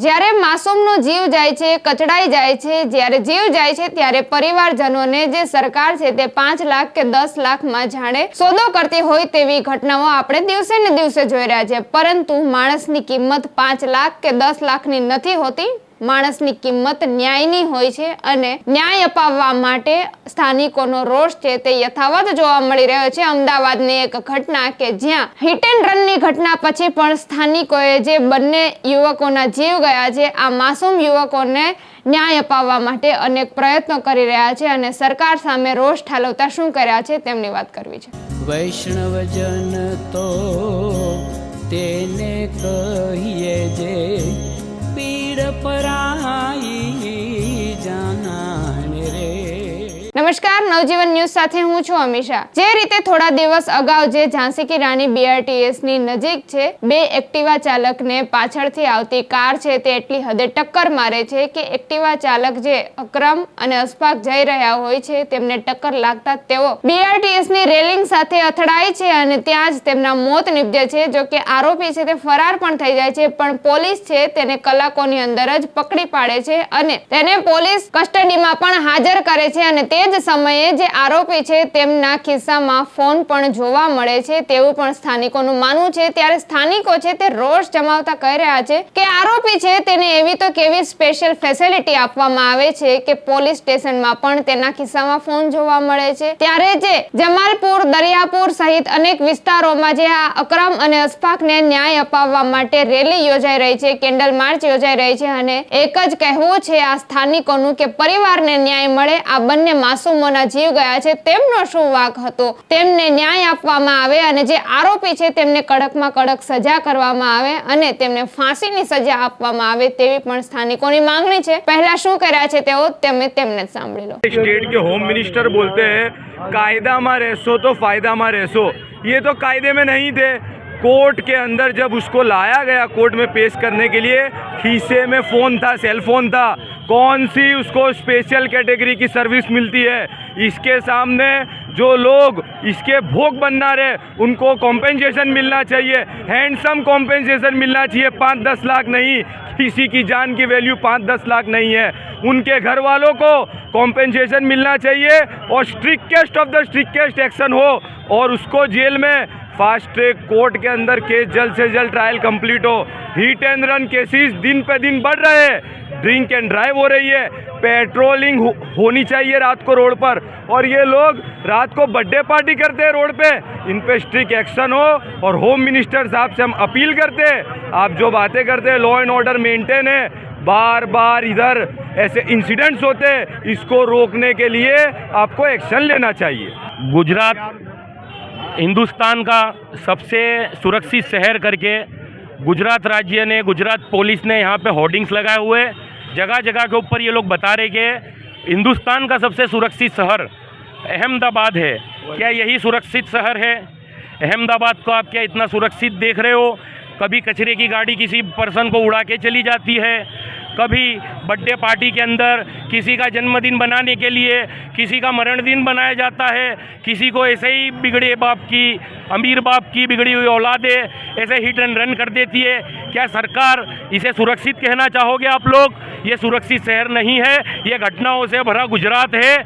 જ્યારે માસૂમનો જીવ જાય છે, કચડાઈ જાય છે, જ્યારે જીવ જાય છે ત્યારે પરિવારજનોને જે સરકાર છે તે 5 લાખ કે 10 લાખમાં જાણે સોદો કરતી હોય તેવી ઘટનાઓ આપણે દિવસે ને દિવસે જોઈ રહ્યા છે। પરંતુ માણસની કિંમત 5 લાખ કે 10 લાખની નથી હોતી। માણસની કિંમત ન્યાયની હોય છે અને ન્યાય અપાવવા માટે સ્થાનિકોનો રોષ છે તે યથાવત જોવા મળી રહ્યો છે। અમદાવાદની એક ઘટના કે જ્યાં હિટ એન્ડ રનની ઘટના પછી પણ સ્થાનિકોએ જે બંને યુવકોના જીવ ગયા છે, આ માસૂમ યુવકોને ન્યાય અપાવવા માટે અનેક પ્રયત્નો કરી રહ્યા છે અને સરકાર સામે રોષ ઠાલવતા શું કર્યા છે તેમની વાત કરવી છે। વૈષ્ણવજન તો તેને કહીએ જે પીડ પરાઈ જાનાને રે। નમસ્કાર, નવજીવન ન્યૂઝ સાથે હું છું અમીષા। જે રીતે થોડા દિવસ અગાઉ જે ઝાંસી કી રાણી BRTS ની નજીક છે, બે એક્ટિવા ચાલકને પાછળથી આવતી કાર છે તે એટલી હદે ટક્કર મારે છે કે એક્ટિવા ચાલક જે અકરમ અને અશફાક જઈ રહ્યા હોય છે તેમને ટક્કર લાગતા તેઓ BRTS ની રેલિંગ સાથે અથડાય છે અને ત્યાં જ તેમના મોત નીપજે છે। જો કે આરોપી છે તે ફરાર પણ થઈ જાય છે, પણ પોલીસ છે તેને કલાકોની અંદર જ પકડી પાડે છે અને તેને પોલીસ કસ્ટડીમાં પણ હાજર કરે છે અને તે જ સમયે જે આરોપી છે તેમના ખિસ્સામાં ફોન પણ જોવા મળે છે તેવું પણ સ્થાનિકોનું માનવું છે। ત્યારે સ્થાનિકો છે તે રોષ જમાવતા કહી રહ્યા છે કે આરોપી છે તેને એવી તો કેવી સ્પેશિયલ ફેસિલિટી આપવામાં આવે છે કે પોલીસ સ્ટેશનમાં પણ તેના ખિસ્સામાં ફોન જોવા મળે છે। ત્યારે જે જમાલપુર, દરિયાપુર સહિત અનેક વિસ્તારોમાં જે આ અકરમ અને અશફાકને ન્યાય અપાવવા માટે રેલી યોજાઈ રહી છે, કેન્ડલ માર્ચ યોજાઈ રહી છે અને એક જ કહેવું છે આ સ્થાનિકોનું કે પરિવારને ન્યાય મળે। આ બંને માસૂમોના જીવ ગયા છે, તેમનો શું વાંક હતો, તેમને ન્યાય આપવામાં આવે અને જે આરોપી છે તેમને કડકમાં કડક સજા કરવામાં આવે અને તેમને ફાંસીની સજા આપવામાં આવે તેવી પણ સ્થાનિકોની માંગણી છે। પહેલા શું કર્યા છે તેઓ તેમને જ સાંભળી લો। स्टेट के होम मिनिस्टर बोलते हैं कायदा में रहसो तो फायदा में रहसो, ये तो कायदे में नहीं थे। कोर्ट के अंदर जब उसको लाया गया कोर्ट में पेश करने के लिए, खीसे में फ़ोन था, सेल फोन था। कौन सी उसको स्पेशल कैटेगरी की सर्विस मिलती है? इसके सामने जो लोग इसके भोग बनना रहे उनको कॉम्पेंसेशन मिलना चाहिए, हैंडसम कॉम्पेंसेशन मिलना चाहिए। 5-10 लाख नहीं, किसी की जान की वैल्यू 5-10 लाख नहीं है। उनके घर वालों को कॉम्पेंसेशन मिलना चाहिए और strictest of the strictest action हो और उसको जेल में फास्ट ट्रैक कोर्ट के अंदर केस जल्द से जल्द ट्रायल कंप्लीट हो। हिट एंड रन केसेस दिन पे दिन बढ़ रहे हैं, ड्रिंक एंड ड्राइव हो रही है, पेट्रोलिंग होनी चाहिए रात को रोड पर, और ये लोग रात को बर्थडे पार्टी करते हैं रोड पे। इन पे स्ट्रिक्ट एक्शन हो और होम मिनिस्टर साहब से हम अपील करते हैं, आप जो बातें करते हैं लॉ एंड ऑर्डर मेंटेन है, बार बार इधर ऐसे इंसिडेंट्स होते हैं, इसको रोकने के लिए आपको एक्शन लेना चाहिए। गुजरात हिंदुस्तान का सबसे सुरक्षित शहर करके गुजरात राज्य ने, गुजरात पुलिस ने यहाँ पे होर्डिंग्स लगाए हुए, जगह जगह के ऊपर ये लोग बता रहे कि हिंदुस्तान का सबसे सुरक्षित शहर अहमदाबाद है। क्या यही सुरक्षित शहर है? अहमदाबाद को आप क्या इतना सुरक्षित देख रहे हो? कभी कचरे की गाड़ी किसी पर्सन को उड़ा के चली जाती है, कभी बर्थडे पार्टी के अंदर किसी का जन्मदिन बनाने के लिए किसी का मरण दिन बनाया जाता है, किसी को ऐसे ही बिगड़े बाप की, अमीर बाप की बिगड़ी हुई औलादें ऐसे हिट एंड रन कर देती है। क्या सरकार इसे सुरक्षित कहना चाहोगे आप लोग? ये सुरक्षित शहर नहीं है, ये घटनाओं से भरा गुजरात है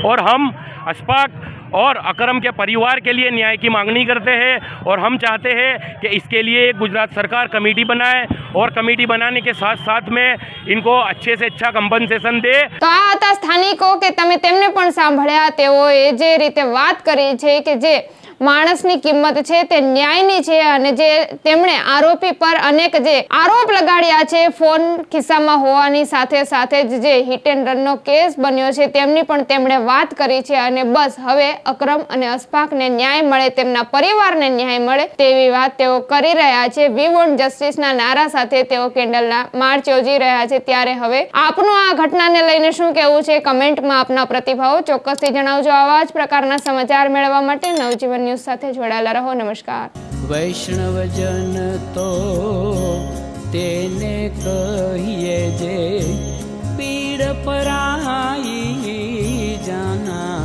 और हम अशफाक और अकरम के परिवार के लिए न्याय की मांगनी करते हैं और हम चाहते हैं कि इसके लिए गुजरात सरकार कमेटी बनाए और कमेटी बनाने के साथ साथ में इनको अच्छे से अच्छा कंपनसेशन दे। तो આ હતા સ્થાનિકો કે તમે તેમને પણ સાંભળ્યા, તેઓએ જે રીતે વાત કરી છે કે જે માણસની કિંમત છે તે ન્યાયની છે અને જે તેમણે આરોપી પર અનેક જે આરોપ લગાડ્યા છે ફોન ખિસ્સામાં હોવાની સાથે સાથે જે હિટ એન્ડ રનનો કેસ બન્યો છે તેમની પણ તેમણે વાત કરી છે અને બસ હવે અકરમ અને અશફાકને ન્યાય મળે, તેમના પરિવારને ન્યાય મળે તેવી વાત તેઓ કરી રહ્યા છે। વી વોન્ટ જસ્ટિસના નારા સાથે તેઓ કેન્ડલના માર્ચ યોજી રહ્યા છે। ત્યારે હવે આપનું આ ઘટનાને લઈને શું કહેવું છે કમેન્ટમાં આપના પ્રતિભાવો ચોક્કસથી જણાવજો। આવા જ પ્રકારના સમાચાર મેળવવા માટે નવજીવન ન્યૂઝ સાથે જોડાયેલા રહો। નમસ્કાર। વૈષ્ણવજન તો તેને કહીએ જે પીડ પરાઈ જાના।